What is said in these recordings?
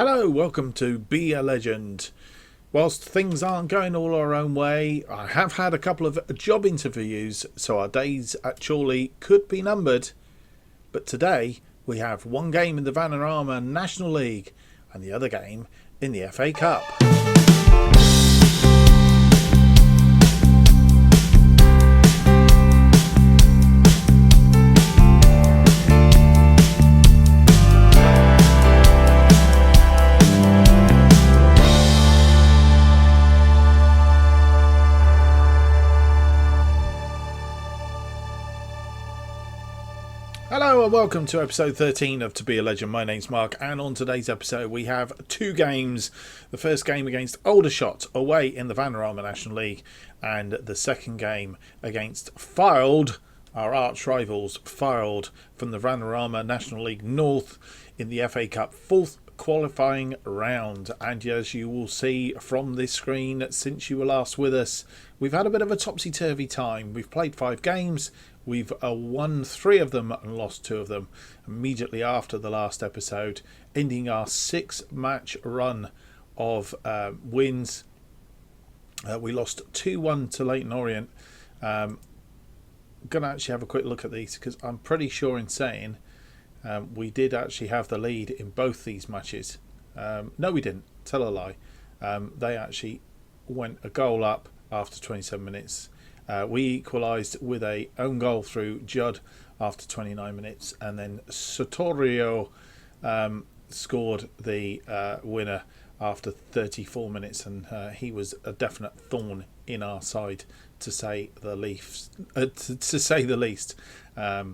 Hello, welcome to Be a Legend. Whilst things aren't going all our own way, I have had a couple of job interviews, so our days at Chorley could be numbered. But today we have one game in the Vanarama National League and the other game in the FA Cup. Hello and welcome to episode 13 of To Be a Legend. My name's Mark, and on today's episode we have two games. The first game against Aldershot away in the Vanarama National League, and the second game against Fylde, our arch rivals, Fylde from the Vanarama National League North in the FA Cup fourth qualifying round. And as you will see from this screen, since you were last with us, we've had a bit of a topsy-turvy time. We've played 5 games. We've won 3 of them and lost 2 of them immediately after the last episode, ending our 6-match run of wins. We lost 2-1 to Leyton Orient. I'm going to actually have a quick look at these because I'm pretty sure in saying we did actually have the lead in both these matches. No, we didn't. Tell a lie. They actually went a goal up after 27 minutes. We equalised with a own goal through Judd after 29 minutes, and then Sotorio scored the winner after 34 minutes, and he was a definite thorn in our side, to say the least. A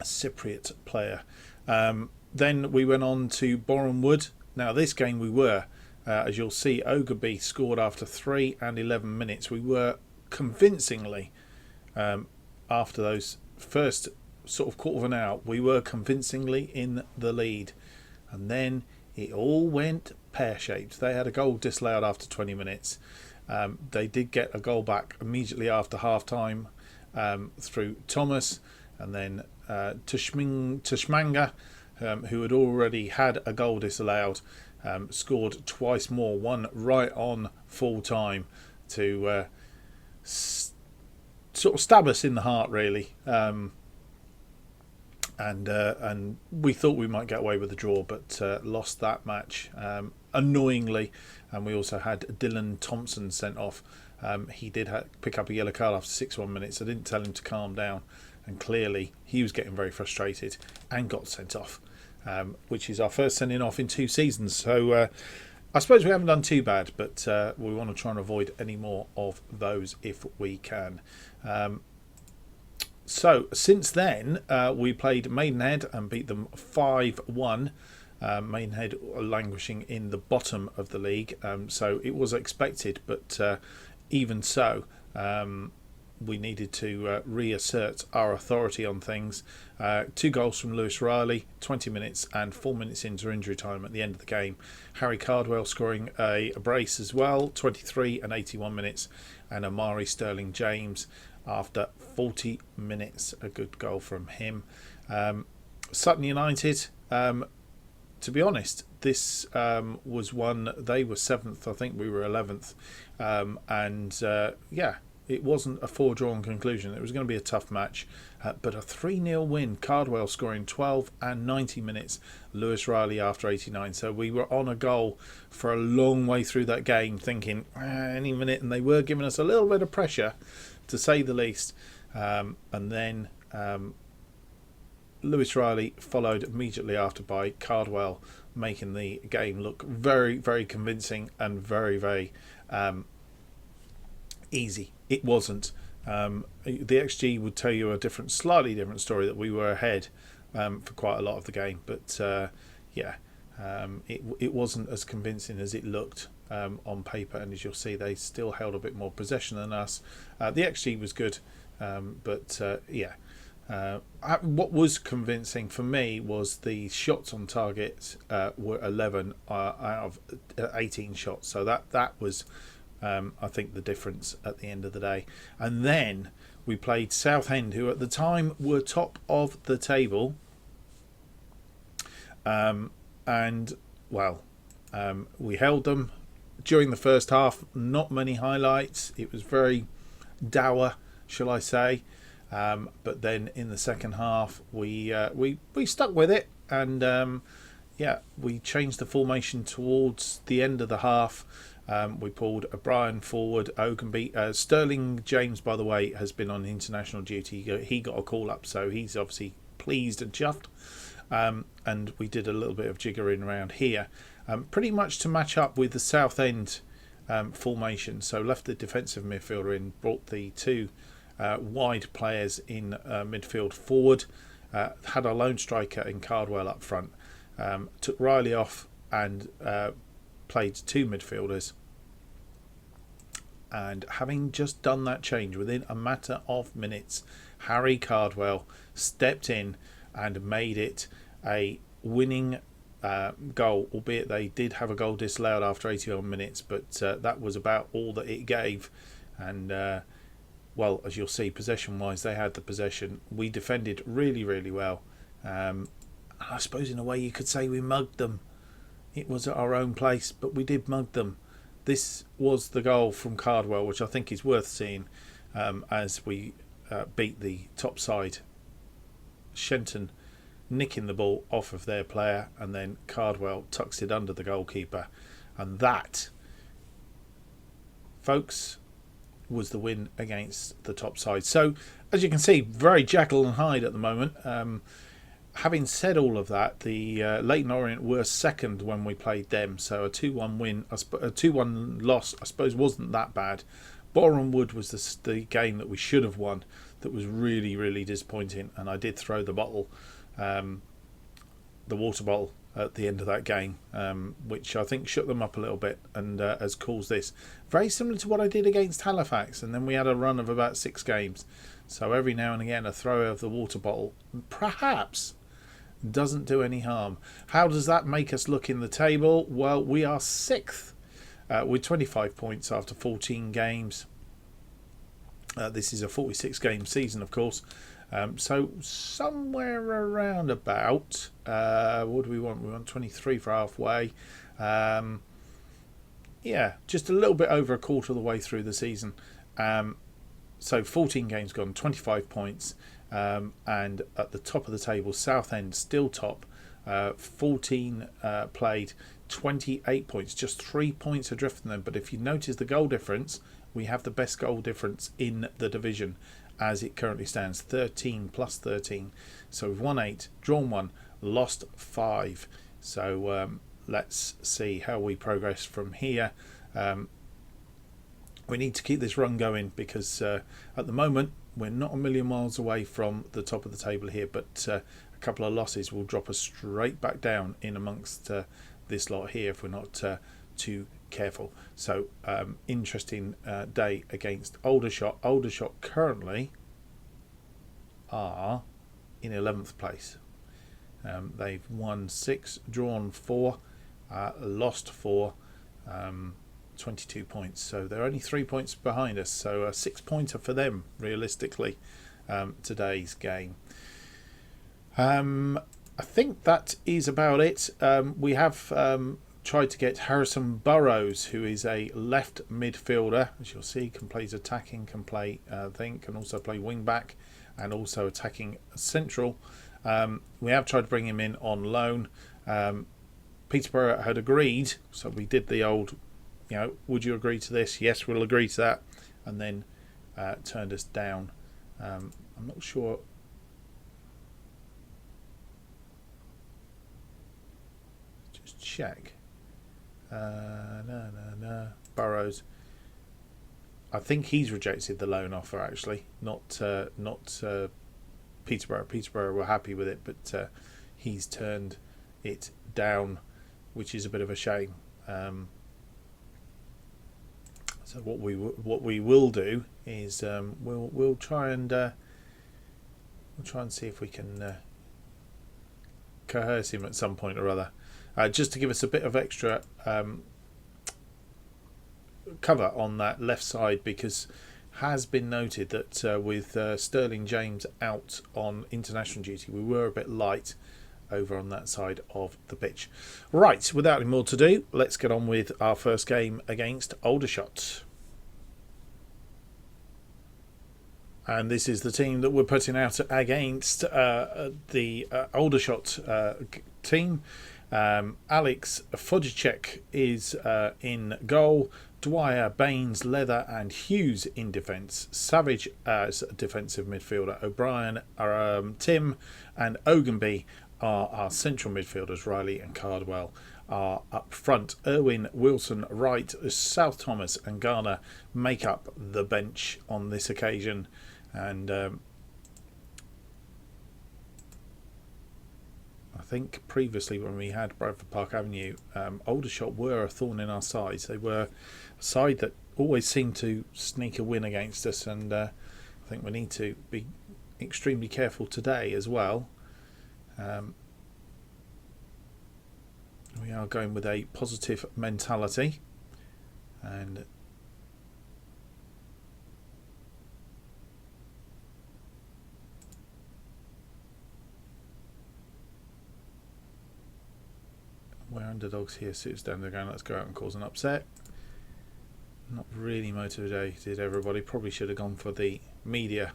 Cypriot player. Then we went on to Boreham Wood. Now this game we were. As you'll see, Ogilby scored after 3 and 11 minutes. We were convincingly, after those first sort of quarter of an hour, we were convincingly in the lead. And then it all went pear-shaped. They had a goal disallowed after 20 minutes. They did get a goal back immediately after half-time through Thomas. And then Tushmanga, who had already had a goal disallowed, scored twice more, one right on full time to sort of stab us in the heart, really. And we thought we might get away with the draw, but lost that match annoyingly. And we also had Dylan Thompson sent off. He did pick up a yellow card after 61 minutes. I didn't tell him to calm down, and clearly he was getting very frustrated and got sent off. Which is our first sending off in 2 seasons. So I suppose we haven't done too bad, but we want to try and avoid any more of those if we can. So since then, we played Maidenhead and beat them 5-1. Maidenhead languishing in the bottom of the league, so it was expected, but even so, we needed to reassert our authority on things. 2 goals from Lewis Riley, 20 minutes and 4 minutes into injury time at the end of the game. Harry Cardwell scoring a brace as well, 23 and 81 minutes. And Amari Sterling James after 40 minutes, a good goal from him. Sutton United, to be honest, this was one, they were 7th, I think we were 11th. It wasn't a foredrawn conclusion. It was going to be a tough match, but a 3-0 win. Cardwell scoring 12 and 90 minutes. Lewis Riley after 89. So we were on a goal for a long way through that game, thinking any minute, and they were giving us a little bit of pressure, to say the least. And then Lewis Riley followed immediately after by Cardwell, making the game look very, very convincing and very, very easy. It wasn't. The XG would tell you a slightly different story, that we were ahead for quite a lot of the game, but it wasn't as convincing as it looked on paper. And as you'll see, they still held a bit more possession than us. The XG was good, what was convincing for me was the shots on target were 11 out of 18 shots, so that was I think the difference at the end of the day. And then we played Southend, who at the time were top of the table. and well, we held them during the first half. Not many highlights. It was very dour, shall I say? But then in the second half, we stuck with it, and we changed the formation towards the end of the half. We pulled O'Brien forward, Ogunby. Sterling James, by the way, has been on international duty. He got a call up, so he's obviously pleased and chuffed. And we did a little bit of jiggering around here, pretty much to match up with the Southend formation. So left the defensive midfielder in, brought the two wide players in midfield forward, had our lone striker in Cardwell up front, took Riley off and played two midfielders. And having just done that change within a matter of minutes, Harry Cardwell stepped in and made it a winning goal, albeit they did have a goal disallowed after 81 minutes, but that was about all that it gave. And well, as you'll see, possession wise, they had the possession. We defended really, really well. I suppose in a way you could say we mugged them. It was at our own place, but we did mug them. This was the goal from Cardwell, which I think is worth seeing, as we beat the top side. Shenton nicking the ball off of their player, and then Cardwell tucks it under the goalkeeper. And that, folks, was the win against the top side. So, as you can see, very Jekyll and Hyde at the moment. Having said all of that, the Leyton Orient were second when we played them, so a 2-1 win, a 2-1 loss, I suppose, wasn't that bad. Boreham Wood was the game that we should have won. That was really, really disappointing, and I did throw the bottle, the water bottle, at the end of that game, which I think shook them up a little bit, and has caused this. Very similar to what I did against Halifax, and then we had a run of about 6 games. So every now and again, a throw of the water bottle perhaps doesn't do any harm. How does that make us look in the table? Well, we are 6th with 25 points after 14 games. This is a 46 game season, of course. So somewhere around about, what do we want? We want 23 for halfway. Just a little bit over a quarter of the way through the season. So 14 games gone, 25 points. And at the top of the table, Southend still top, 14 played, 28 points, just 3 points adrift from them. But if you notice the goal difference, we have the best goal difference in the division as it currently stands, 13 plus 13. So we've won 8, drawn 1, lost 5. So let's see how we progress from here. We need to keep this run going because at the moment we're not a million miles away from the top of the table here, but a couple of losses will drop us straight back down in amongst this lot here if we're not too careful. So interesting day against Aldershot. Aldershot currently are in 11th place. They've won 6, drawn 4, lost 4, 22 points. So they're only 3 points behind us. So a 6-pointer for them, realistically, today's game. I think that is about it. We have tried to get Harrison Burrows, who is a left midfielder. As you'll see, can play attacking, can play can also play wing back, and also attacking central. We have tried to bring him in on loan. Peterborough had agreed, so we did the old, would you agree to this? Yes, we'll agree to that. And then turned us down. I'm not sure. Just check. No. Burrows. I think he's rejected the loan offer, actually. Not Peterborough. Peterborough were happy with it, but he's turned it down, which is a bit of a shame. So what we will do is we'll try and see if we can coerce him at some point or other, just to give us a bit of extra cover on that left side, because has been noted that with Sterling James out on international duty, we were a bit light over on that side of the pitch. Right, without any more to do, let's get on with our first game against Aldershot. And this is the team that we're putting out against the Aldershot team. Alex Fodjacek is in goal. Dwyer, Baines, Leather and Hughes in defence. Savage as defensive midfielder. O'Brien, Tim and Ogunby are our central midfielders. Riley and Cardwell are up front. Irwin, Wilson, Wright, South Thomas and Garner make up the bench on this occasion. And I think previously when we had Bradford Park Avenue, Aldershot were a thorn in our sides. They were a side that always seemed to sneak a win against us, and I think we need to be extremely careful today as well. We are going with a positive mentality, and we're underdogs here. Suits down. They're going, let's go out and cause an upset. Not really motivated, everybody. Probably should have gone for the media.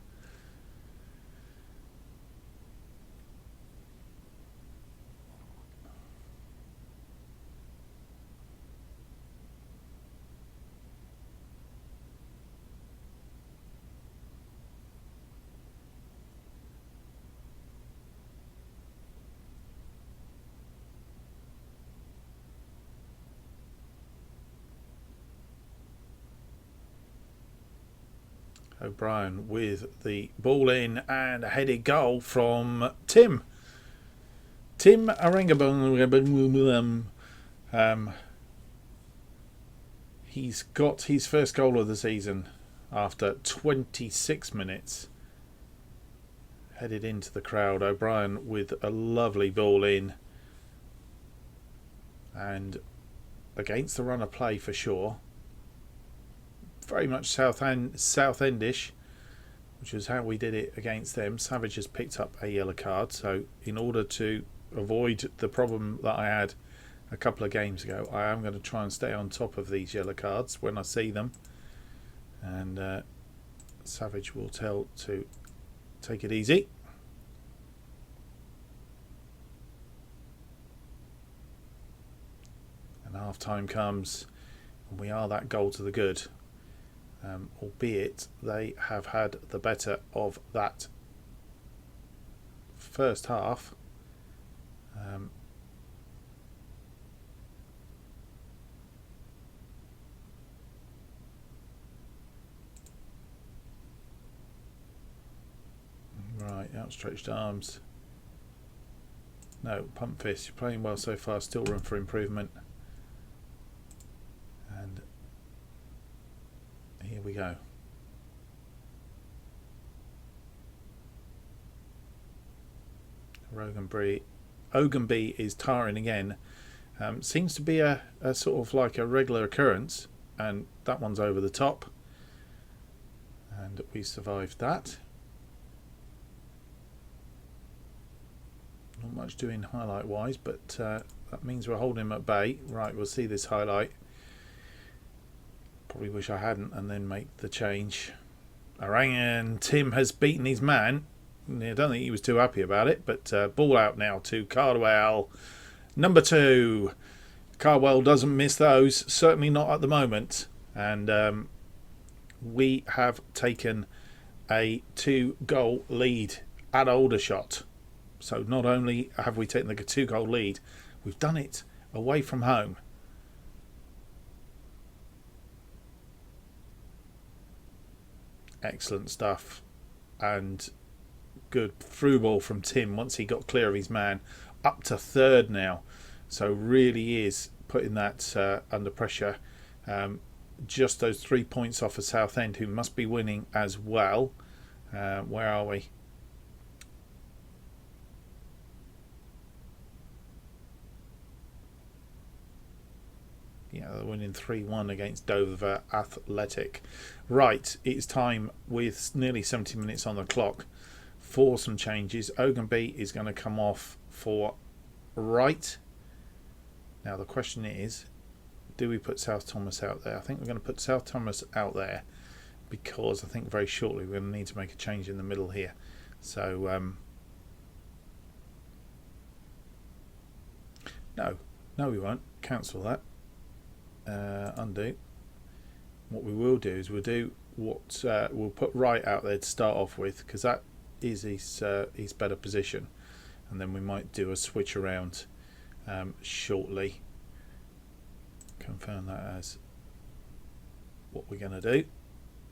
O'Brien with the ball in and a headed goal from Tim. Tim Arengabon. He's got his first goal of the season after 26 minutes. Headed into the crowd. O'Brien with a lovely ball in. And against the run of play for sure. Very much Southendish, which is how we did it against them. Savage has picked up a yellow card, so in order to avoid the problem that I had a couple of games ago, I am going to try and stay on top of these yellow cards when I see them, and Savage will tell to take it easy. And half time comes, and we are that goal to the good. Albeit they have had the better of that first half. Right, outstretched arms. No, pump fist. You're playing well so far, still room for improvement. And here we go. Ogunby is tiring again. Seems to be a sort of like a regular occurrence, and that one's over the top. And we survived that. Not much doing highlight wise, but that means we're holding him at bay. Right, we'll see this highlight. Probably wish I hadn't, and then make the change. Arangan Tim has beaten his man. I don't think he was too happy about it, but ball out now to Cardwell. Number 2. Cardwell doesn't miss those, certainly not at the moment. And we have taken a 2-goal lead at Aldershot. So not only have we taken the 2-goal lead, we've done it away from home. Excellent stuff, and good through ball from Tim once he got clear of his man. Up to 3rd now, so really is putting that under pressure. Just those 3 points off of Southend, who must be winning as well. Where are we? Yeah, they're winning 3-1 against Dover Athletic. Right, it's time with nearly 70 minutes on the clock for some changes. Ogunby is going to come off for right. Now the question is, do we put South Thomas out there? I think we're going to put South Thomas out there because I think very shortly we're going to need to make a change in the middle here. So no we won't. Cancel that. Undo. What we will do is we'll put right out there to start off with, because that is his better position, and then we might do a switch around shortly. Confirm that as what we're going to do.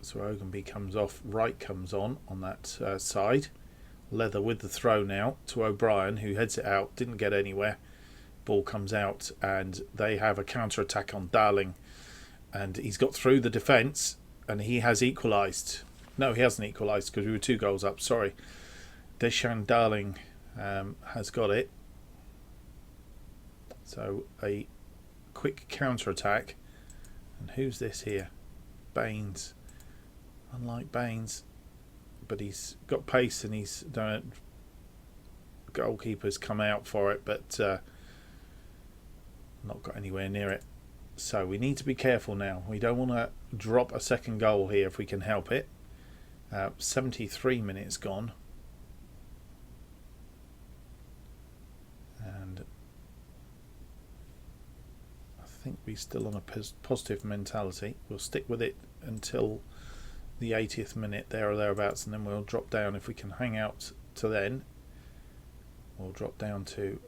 So Ogunby comes off, right comes on that side. Leather with the throw now to O'Brien, who heads it out, didn't get anywhere. Ball comes out and they have a counter attack on Darling, and he's got through the defence and he has equalised. No, he hasn't equalised because we were 2 goals up, sorry. Deshan Darling has got it. So a quick counter attack. And who's this here? Baines. Unlike Baines, but he's got pace and he's done it. Goalkeeper's come out for it, but not got anywhere near it. So we need to be careful now. We don't want to drop a second goal here if we can help it. 73 minutes gone. And I think we're still on a positive mentality. We'll stick with it until the 80th minute, there or thereabouts, and then we'll drop down. If we can hang out to then, we'll drop down to,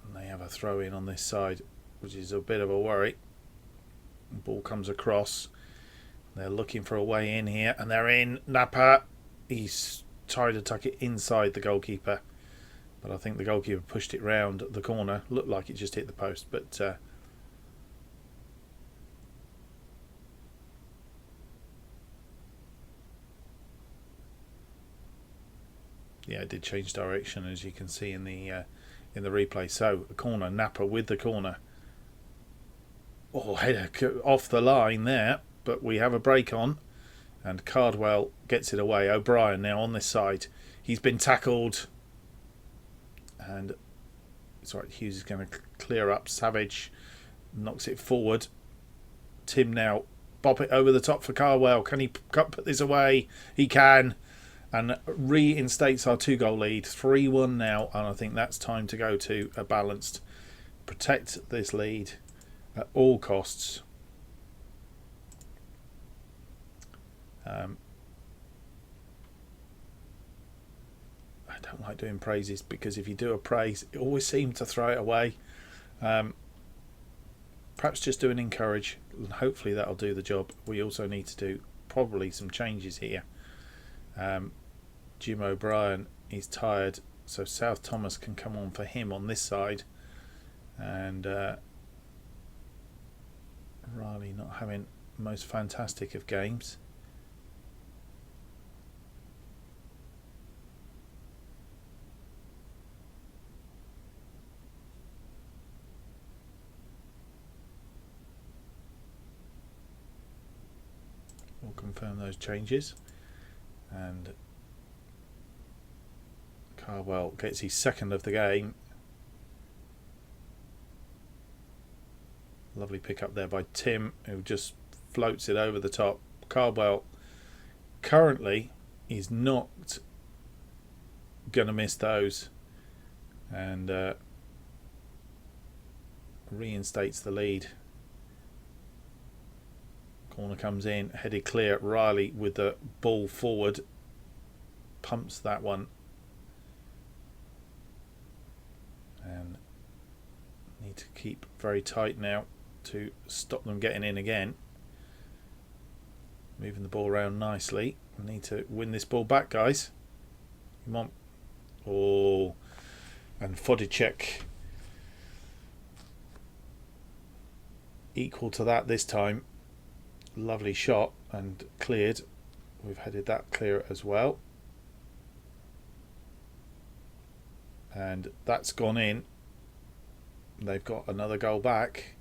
and they have a throw in on this side, which is a bit of a worry. The ball comes across. They're looking for a way in here, and they're in. Napa, he's tried to tuck it inside the goalkeeper, but I think the goalkeeper pushed it round the corner. Looked like it just hit the post, but yeah, it did change direction, as you can see in the replay. So a corner, Napa with the corner. Oh, header off the line there, but we have a break on, and Cardwell gets it away. O'Brien now on this side. He's been tackled, and it's right. Hughes is going to clear up. Savage knocks it forward. Tim now bop it over the top for Cardwell. Can he put this away? He can. And reinstates our 2-goal lead. 3-1 now, and I think that's time to go to a balanced. Protect this lead at all costs. I don't like doing praises, because if you do a praise, it always seems to throw it away. Perhaps just do an encourage, and hopefully that'll do the job. We also need to do probably some changes here. Jim O'Brien is tired, so South Thomas can come on for him on this side, and Riley not having the most fantastic of games. We'll confirm those changes, and Cardwell gets his second of the game. Lovely pick up there by Tim, who just floats it over the top. Cardwell currently is not going to miss those, and reinstates the lead. Corner comes in, headed clear. Riley with the ball forward, pumps that one, and need to keep very tight now to stop them getting in again. Moving the ball around nicely. We need to win this ball back, guys. Come on. Oh, and Fodicek equal to that this time. Lovely shot and cleared. We've headed that clear as well, and that's gone in. They've got another goal back.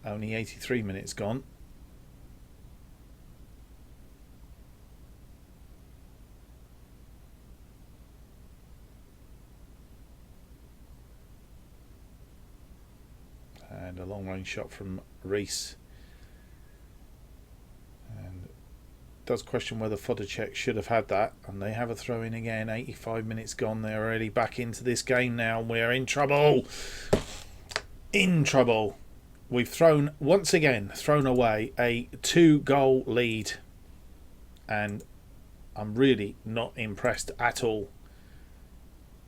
Only 83 minutes gone. And a long range shot from Reese. And does question whether Vodacek should have had that, and they have a throw in again. 85 minutes gone. They're already back into this game now. We're in trouble. In trouble. We've once again thrown away a 2-goal lead, and I'm really not impressed at all.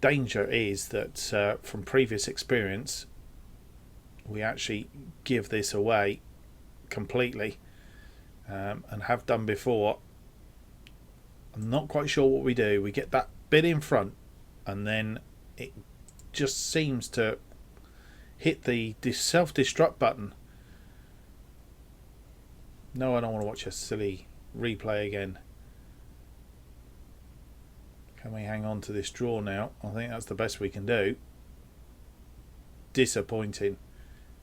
Danger is that from previous experience, we actually give this away completely. And have done before. I'm not quite sure what we do. We get that bit in front, and then it just seems to hit the self-destruct button. No, I don't want to watch a silly replay again. Can we hang on to this draw now? I think that's the best we can do. Disappointing.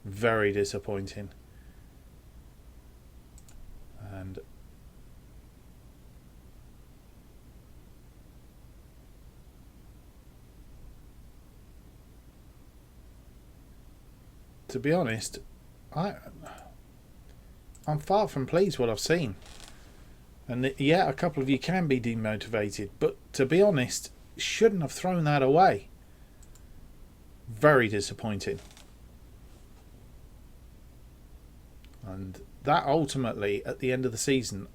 Very disappointing. And to be honest, I'm far from pleased what I've seen. And yeah, a couple of you can be demotivated, but to be honest, shouldn't have thrown that away. Very disappointing. And that ultimately, at the end of the season,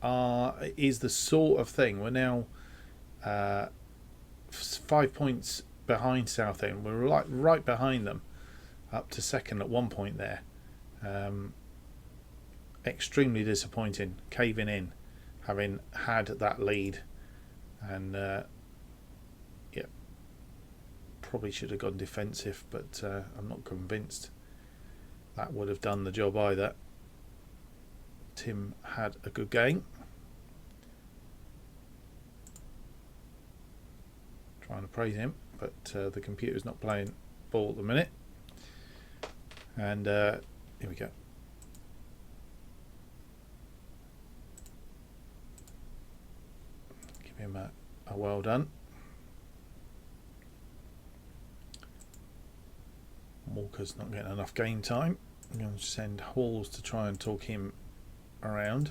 is the sort of thing. We're now 5 points behind Southend. We're right behind them, up to second at one point there. Extremely disappointing, caving in, having had that lead. And yeah, probably should have gone defensive, but I'm not convinced that would have done the job either. Tim had a good game. Trying to praise him, but the computer's not playing ball at the minute. And here we go. Give him a well done. Walker's not getting enough game time. I'm going to send Halls to try and talk him around.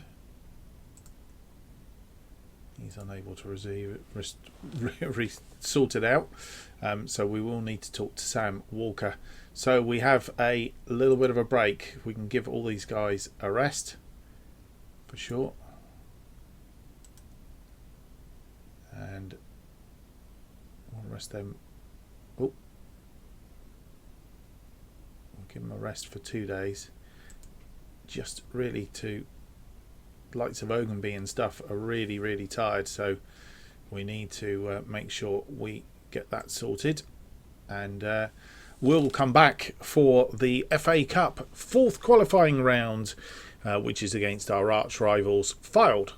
He's unable to sort it out, so we will need to talk to Sam Walker. So we have a little bit of a break. We can give all these guys a rest for sure, and we'll rest them. Oh, we'll give them a rest for 2 days, just really to likes of Ogunby and stuff are really tired, so we need to make sure we get that sorted. And we'll come back for the FA Cup 4th qualifying round, which is against our arch rivals Fylde.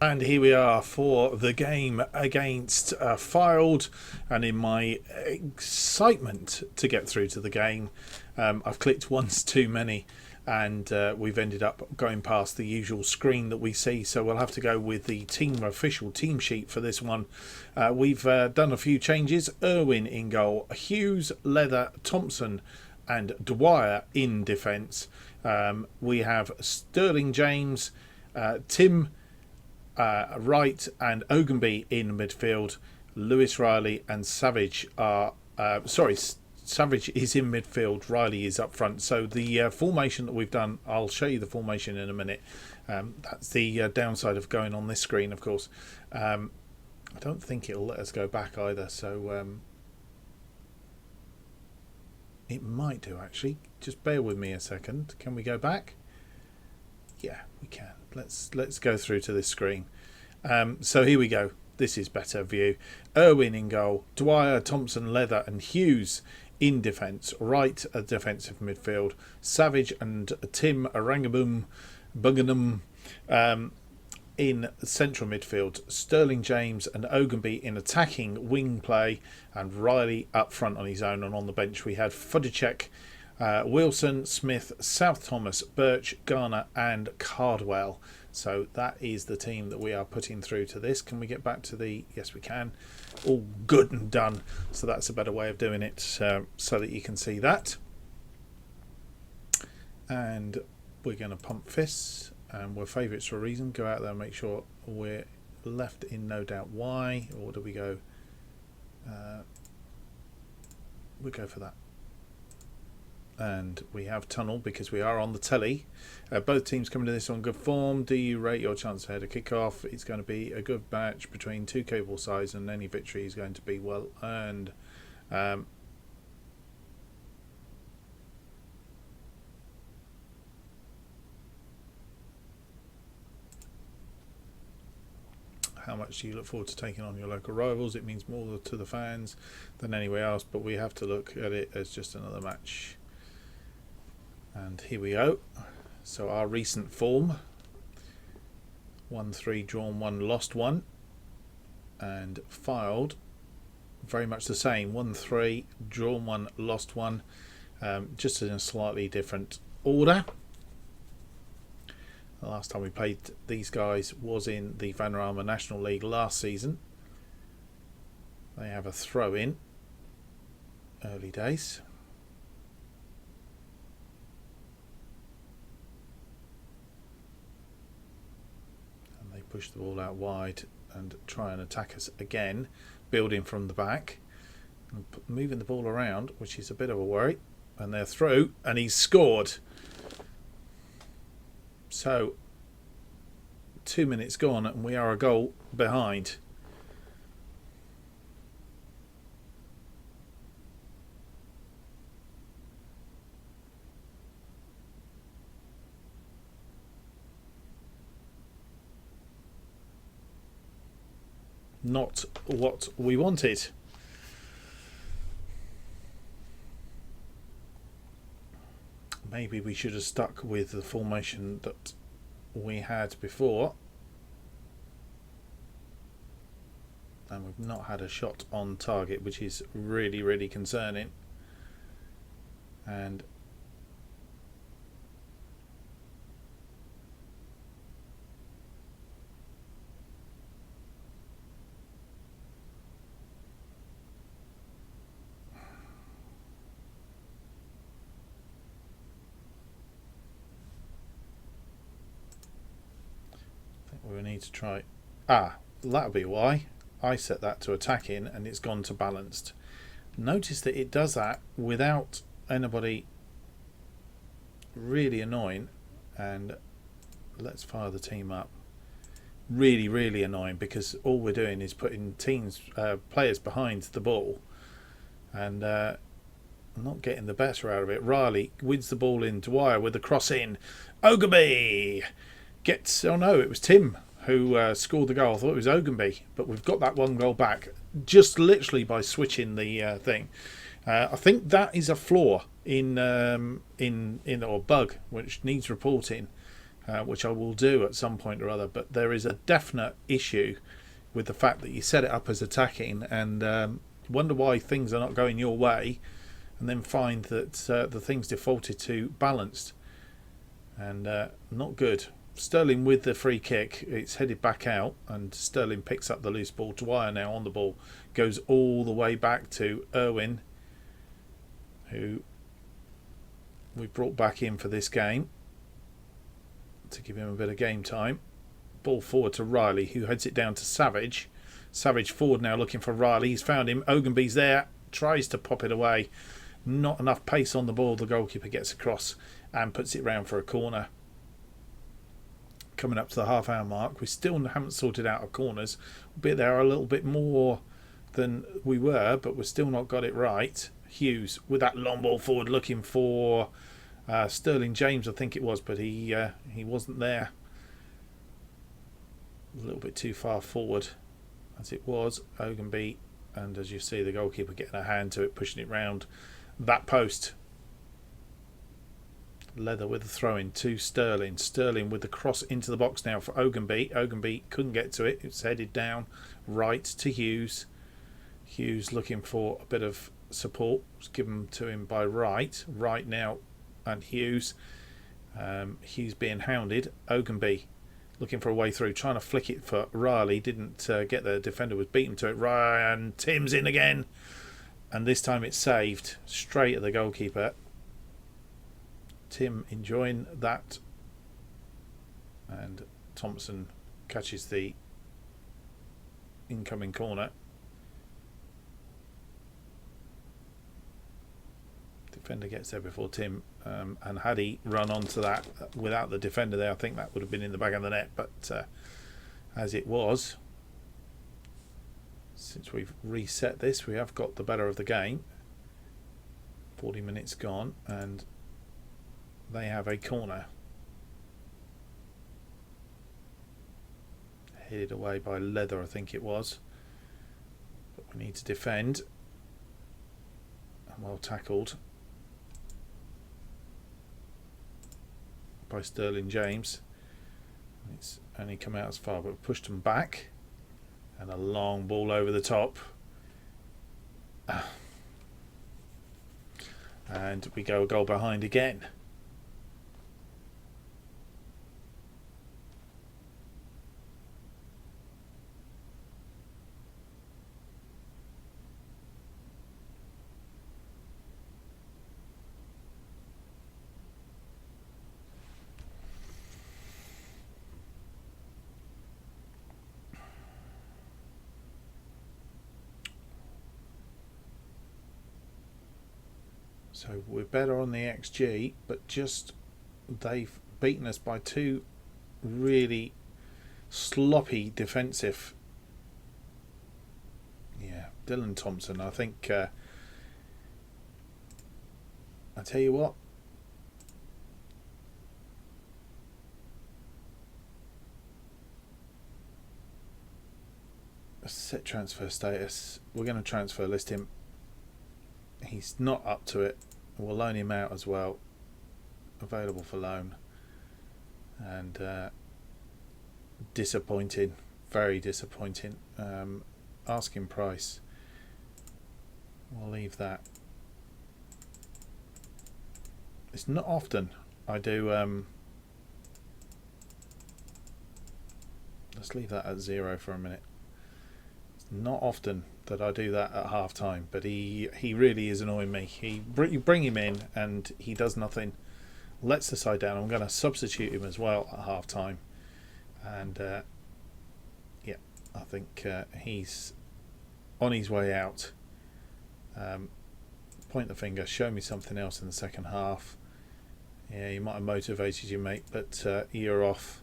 And here we are for the game against Fylde, and in my excitement to get through to the game, I've clicked once too many, and we've ended up going past the usual screen that we see, so we'll have to go with the official team sheet for this one. We've done a few changes. Irwin in goal, Hughes, Leather, Thompson and Dwyer in defence. We have Sterling James, Tim Wright and Ogunby in midfield. Lewis Riley and Savage are Savage is in midfield, Riley is up front. So the formation that we've done, I'll show you the formation in a minute. That's the downside of going on this screen, of course. I don't think it'll let us go back either, so it might do actually. Just bear with me a second. Can we go back? Yeah, we can. Let's go through to this screen. So here we go. This is better view. Irwin in goal, Dwyer, Thompson, Leather and Hughes in defence. Wright a defensive midfield. Savage and Tim Arangabum Buganum in central midfield. Sterling James and Ogunby in attacking wing play, and Riley up front on his own. And on the bench we had Vodacek, Wilson, Smith, South Thomas, Birch, Garner and Cardwell. So that is the team that we are putting through to this. Can we get back to the... Yes, we can. all good and done. So that's a better way of doing it, so that you can see that. And we're going to pump fists, and we're favourites for a reason. Go out there and make sure we're left in no doubt why. Or do we go? We go for that. And we have tunnel because we are on the telly. Both teams coming to this on good form. Do you rate your chance ahead of kick-off? It's going to be a good match between two capable sides, and any victory is going to be well earned. How much do you look forward to taking on your local rivals? It means more to the fans than anywhere else, but we have to look at it as just another match. And here we go. So our recent form: 1-3 drawn 1, lost 1, and Fylde very much the same: 1-3 drawn 1, lost 1, just in a slightly different order. The last time we played these guys was in the Vanarama National League last season. They have a throw in, early days. Push the ball out wide and try and attack us again, building from the back and moving the ball around, which is a bit of a worry. And they're through, and he's scored. So 2 minutes gone and we are a goal behind. Not what we wanted. Maybe we should have stuck with the formation that we had before. And we've not had a shot on target, which is really, really concerning. And we need to try. That'll be why I set that to attacking and it's gone to balanced. Notice that it does that without anybody really annoying. And let's fire the team up. Really, really annoying, because all we're doing is putting players behind the ball and not getting the better out of it. Riley wins the ball in. Dwyer with the cross in. Ogunbi gets. Oh no, it was Tim who scored the goal. I thought it was Ogunbi, but we've got that one goal back just literally by switching the thing. I think that is a flaw in or bug which needs reporting, which I will do at some point or other. But there is a definite issue with the fact that you set it up as attacking and wonder why things are not going your way, and then find that the thing's defaulted to balanced, and not good. Sterling with the free kick, it's headed back out and Sterling picks up the loose ball. Dwyer now on the ball, goes all the way back to Irwin, who we brought back in for this game to give him a bit of game time. Ball forward to Riley, who heads it down to Savage. Savage forward now looking for Riley. He's found him. Ogunbi's there, tries to pop it away. Not enough pace on the ball. The goalkeeper gets across and puts it round for a corner. Coming up to the half-hour mark, we still haven't sorted out our corners. Albeit they are a little bit more than we were, but we've still not got it right. Hughes with that long ball forward, looking for Sterling James, I think it was, but he wasn't there. A little bit too far forward, as it was. Ogunbi, and as you see, the goalkeeper getting a hand to it, pushing it round that post. Leather with the throw-in to Sterling. Sterling with the cross into the box now for Ogunbi. Ogunbi couldn't get to it. It's headed down right to Hughes. Hughes looking for a bit of support. It was given to him by Wright. Wright now and Hughes. Hughes being hounded. Ogunbi looking for a way through, trying to flick it for Riley. Didn't get there. Defender was beaten to it. Ryan Tim's in again. And this time it's saved straight at the goalkeeper. Tim enjoying that. And Thompson catches the incoming corner. Defender gets there before Tim. And had he run onto that without the defender there, I think that would have been in the back of the net. But as it was, since we've reset this, we have got the better of the game. 40 minutes gone, and they have a corner. Headed away by Leather, I think it was. But we need to defend. And well tackled by Sterling James. It's only come out as far, but pushed them back. And a long ball over the top. And we go a goal behind again. So we're better on the XG, but just they've beaten us by two really sloppy defensive. Yeah, Dylan Thompson. I think I tell you what. Set transfer status. We're going to transfer list him. He's not up to it. We'll loan him out as well. Available for loan. And disappointing. Very disappointing. Asking price. We'll leave that. It's not often I do. Let's leave that at 0 for a minute. It's not often that I do that at half time, but he really is annoying me. You bring him in and he does nothing, lets the side down. I'm going to substitute him as well at half time, and yeah, I think he's on his way out. Point the finger, show me something else in the second half. Yeah, you might have motivated you, mate, but you're off.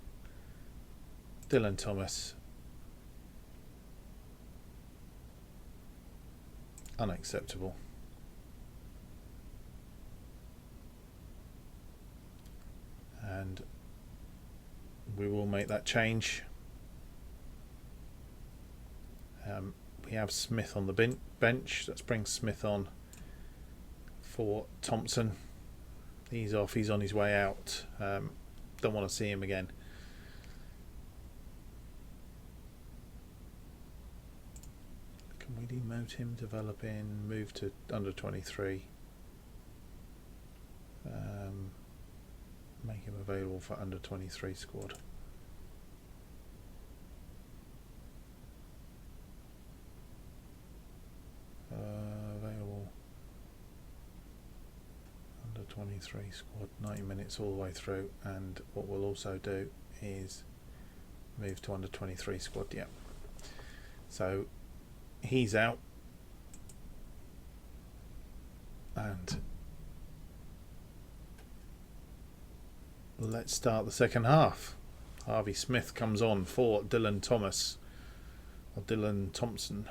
Dylan Thomas. Unacceptable. And we will make that change. We have Smith on the bench. Let's bring Smith on for Thompson. He's off. He's on his way out. Don't want to see him again. Can we demote him, develop in, move to under 23? Make him available for under 23 squad. Available under 23 squad, 90 minutes all the way through. And what we'll also do is move to under 23 squad. Yeah. So he's out, and let's start the second half. Harvey Smith comes on for Dylan Thomas, or Dylan Thompson.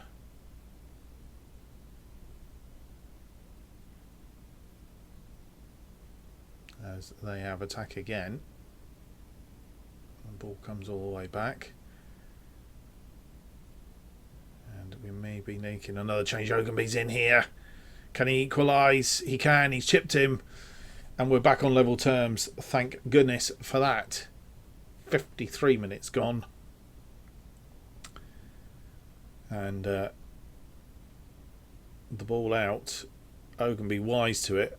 As they have attack again. The ball comes all the way back. And we may be making another change. Ogunbi's in here. Can he equalise? He can. He's chipped him. And we're back on level terms. Thank goodness for that. 53 minutes gone. And the ball out. Ogunbi wise to it.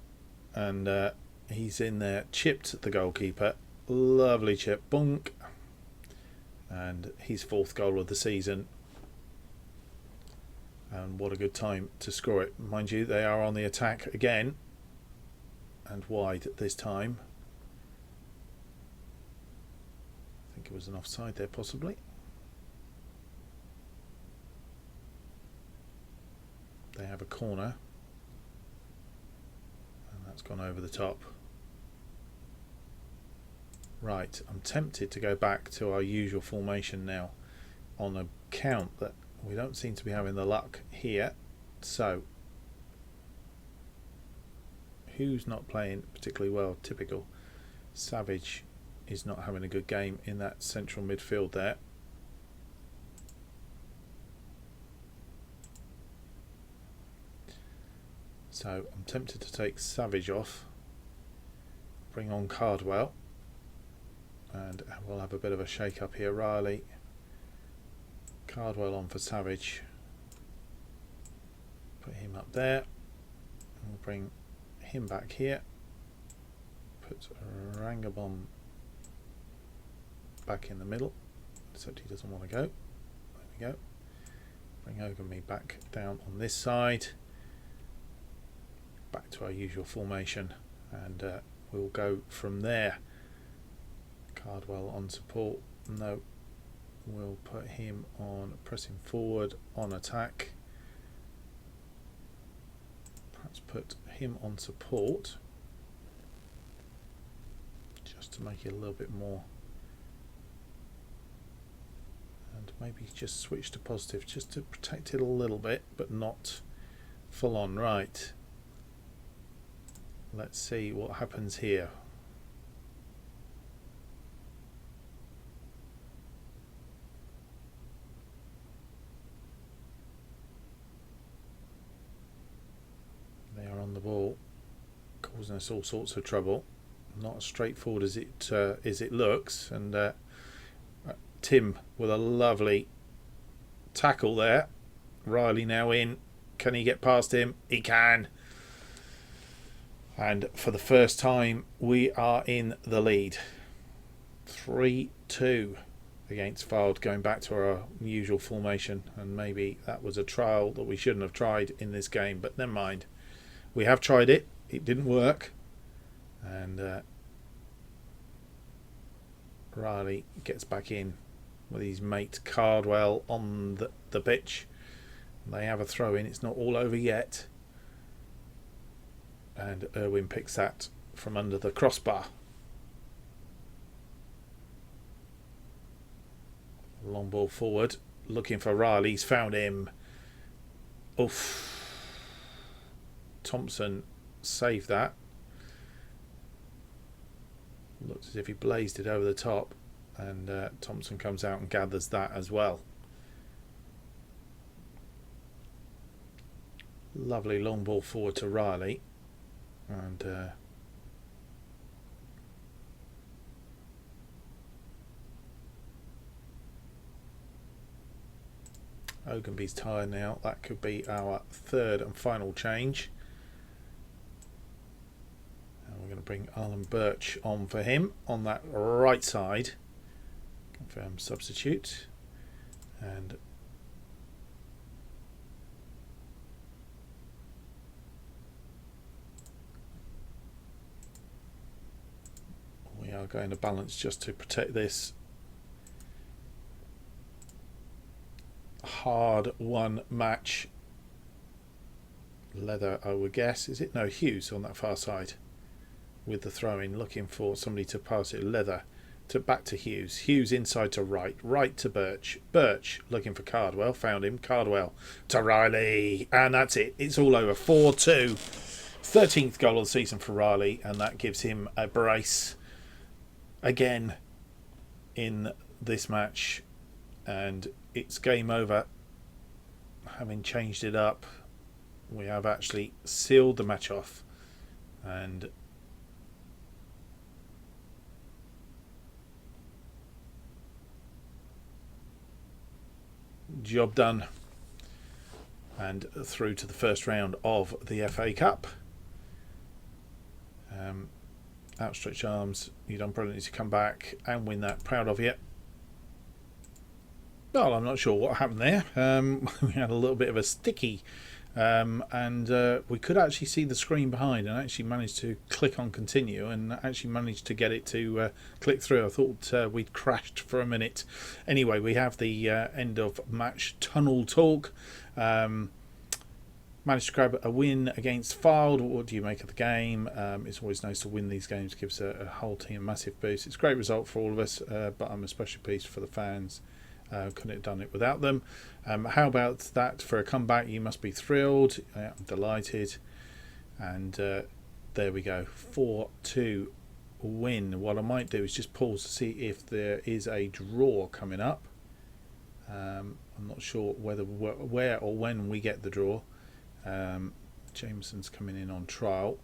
And he's in there. Chipped the goalkeeper. Lovely chip. Bonk. and his 4th goal of the season. And what a good time to score it. Mind you, they are on the attack again, and wide this time. I think it was an offside there possibly. They have a corner, and that's gone over the top. Right, I'm tempted to go back to our usual formation now, on account that we don't seem to be having the luck here. So, who's not playing particularly well? Typical. Savage is not having a good game in that central midfield there. So I'm tempted to take Savage off, bring on Cardwell, and we'll have a bit of a shake up here. Riley, Cardwell on for Savage, put him up there, and we'll bring him back here, put Rangabom back in the middle, except he doesn't want to go. There we go. Bring Ogamy back down on this side, back to our usual formation, and we'll go from there. Cardwell on support, no, we'll put him on pressing forward on attack. Perhaps put him on support just to make it a little bit more, and maybe just switch to positive just to protect it a little bit, but not full on. Right, let's see what happens here. They are on the ball, causing us all sorts of trouble. Not as straightforward as it looks. And Tim with a lovely tackle there. Riley now in. Can he get past him? He can. And for the first time, we are in the lead. 3-2 against Fylde, going back to our usual formation. And maybe that was a trial that we shouldn't have tried in this game, but never mind. We have tried it. It didn't work. And Riley gets back in with his mate Cardwell on the pitch. They have a throw in. It's not all over yet. And Irwin picks that from under the crossbar. Long ball forward, looking for Riley. He's found him. Oof. Thompson saved that. Looks as if he blazed it over the top, and Thompson comes out and gathers that as well. Lovely long ball forward to Riley, and Ogunby's tired now. That could be our third and final change. And we're going to bring Alan Birch on for him on that right side. Confirm substitute. And we are going to balance just to protect this hard won match. Leather, I would guess. Is it? No, Hughes on that far side with the throw in, looking for somebody to pass it. Leather to back to Hughes. Hughes inside to right. Right to Birch. Birch looking for Cardwell. Found him. Cardwell to Riley. And that's it. It's all over. 4-2. 13th goal of the season for Riley. And that gives him a brace again in this match. And it's game over. Having changed it up, we have actually sealed the match off. And job done, and through to the first round of the FA Cup. Outstretched arms, you've done brilliantly to come back and win that. Proud of you. Well, I'm not sure what happened there. We had a little bit of a sticky, and we could actually see the screen behind, and actually managed to click on continue, and actually managed to get it to click through. I thought we'd crashed for a minute. Anyway, we have the end of match tunnel talk. Managed to grab a win against Fylde. What do you make of the game? It's always nice to win these games. Gives a whole team a massive boost. It's a great result for all of us, but I'm especially pleased for the fans. Couldn't have done it without them. How about that for a comeback? You must be thrilled. I'm delighted. And there we go. 4-2 win. What I might do is just pause to see if there is a draw coming up. I'm not sure where or when we get the draw. Jameson's coming in on trial.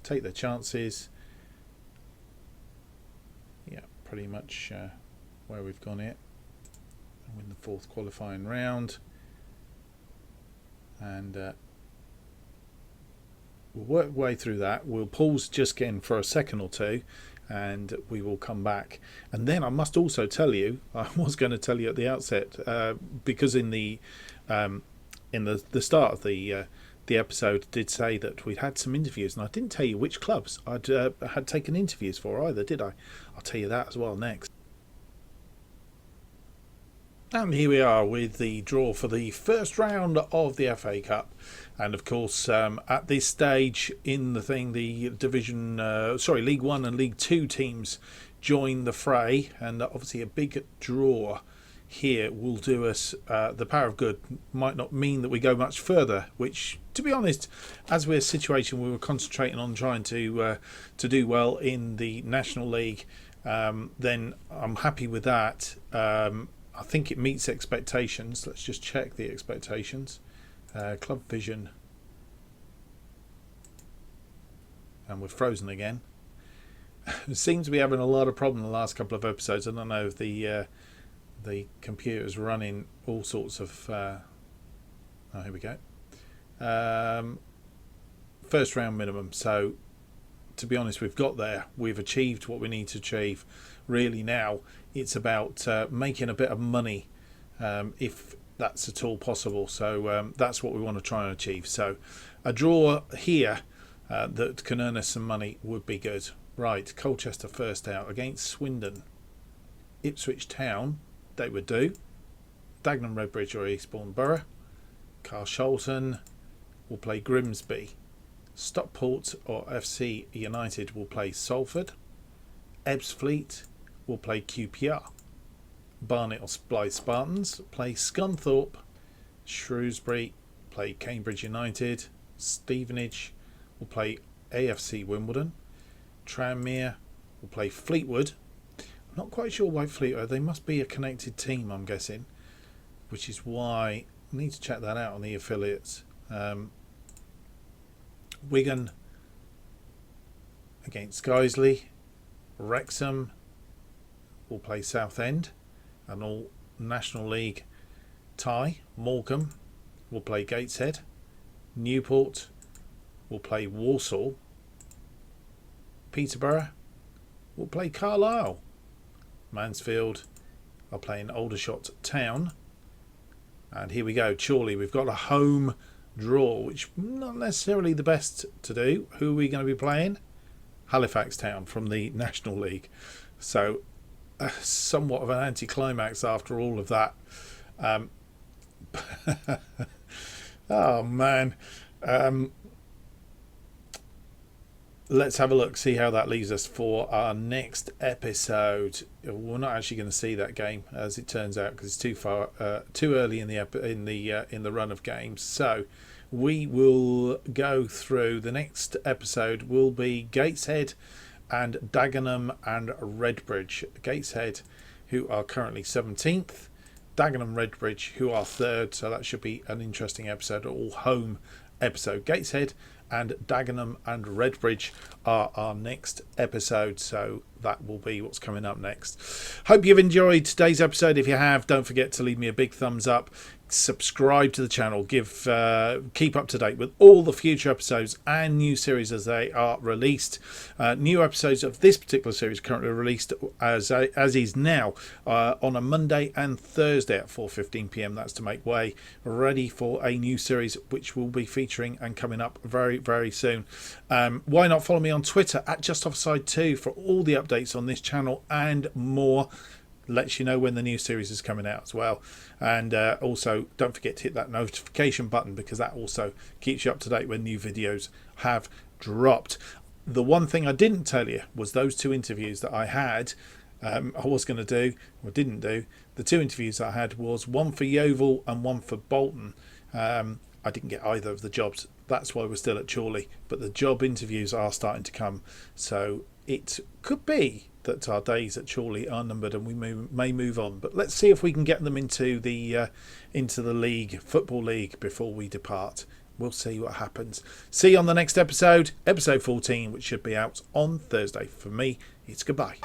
Take their chances. Yeah, pretty much where we've gone here. Win the fourth qualifying round, and we'll work our way through that. We'll pause just again for a second or two, and we will come back. And then I must also tell you, I was going to tell you at the outset, because in the start of the episode did say that we'd had some interviews, and I didn't tell you which clubs I'd had taken interviews for either, did I? I'll tell you that as well next. And here we are with the draw for the first round of the FA Cup. And of course, at this stage in the thing, the League 1 and League 2 teams join the fray. And obviously a big draw here will do us the power of good. Might not mean that we go much further, which, to be honest, as we're a situation we were concentrating on trying to do well in the National League, then I'm happy with that. I think it meets expectations. Let's just check the expectations. Club Vision. And we're frozen again. We seem to be having a lot of problem the last couple of episodes. I don't know if the computer's running all sorts of... oh, here we go. First round minimum. So, to be honest, we've got there. We've achieved what we need to achieve. Really now it's about making a bit of money, if that's at all possible. So that's what we want to try and achieve. So a draw here that can earn us some money would be good. Right, Colchester first out against Swindon. Ipswich Town, they would do. Dagenham, Redbridge or Eastbourne Borough. Carshalton will play Grimsby. Stockport or FC United will play Salford. Ebbsfleet will play QPR. Barnet or Blythe Spartans play Scunthorpe. Shrewsbury play Cambridge United. Stevenage will play AFC Wimbledon. Tranmere will play Fleetwood. I'm not quite sure why Fleetwood. They must be a connected team, I'm guessing, which is why I need to check that out on the affiliates. Wigan against Guiseley. Wrexham will play Southend. An all National League tie. Morecambe will play Gateshead. Newport will play Walsall. Peterborough will play Carlisle. Mansfield are playing Aldershot Town. And here we go, Chorley. We've got a home draw, which not necessarily the best to do. Who are we going to be playing? Halifax Town from the National League. So somewhat of an anticlimax after all of that. Oh man. Let's have a look, see how that leaves us for our next episode. We're not actually going to see that game, as it turns out, because it's too early in the run of games. So we will go through. The next episode will be Gateshead and Dagenham and Redbridge. Gateshead, who are currently 17th. Dagenham, Redbridge, who are 3rd. So that should be an interesting episode, all home episode. Gateshead and Dagenham and Redbridge are our next episode. So that will be what's coming up next. Hope you've enjoyed today's episode. If you have, don't forget to leave me a big thumbs up. Subscribe to the channel, keep up to date with all the future episodes and new series as they are released. New episodes of this particular series currently released as is now on a Monday and Thursday at 4:15 p.m. That's to make way ready for a new series which will be featuring and coming up very, very soon. Why not follow me on Twitter at JustOffside2 for all the updates on this channel and more. Lets you know when the new series is coming out as well. And also don't forget to hit that notification button, because that also keeps you up to date when new videos have dropped. The one thing I didn't tell you was those 2 interviews that I had. I was going to do or didn't do. The 2 interviews I had was one for Yeovil and one for Bolton. I didn't get either of the jobs. That's why we're still at Chorley. But the job interviews are starting to come, so it could be that our days at Chorley are numbered and we may move on. But let's see if we can get them into the league, football league, before we depart. We'll see what happens. See you on the next episode, episode 14, which should be out on Thursday. For me, it's goodbye.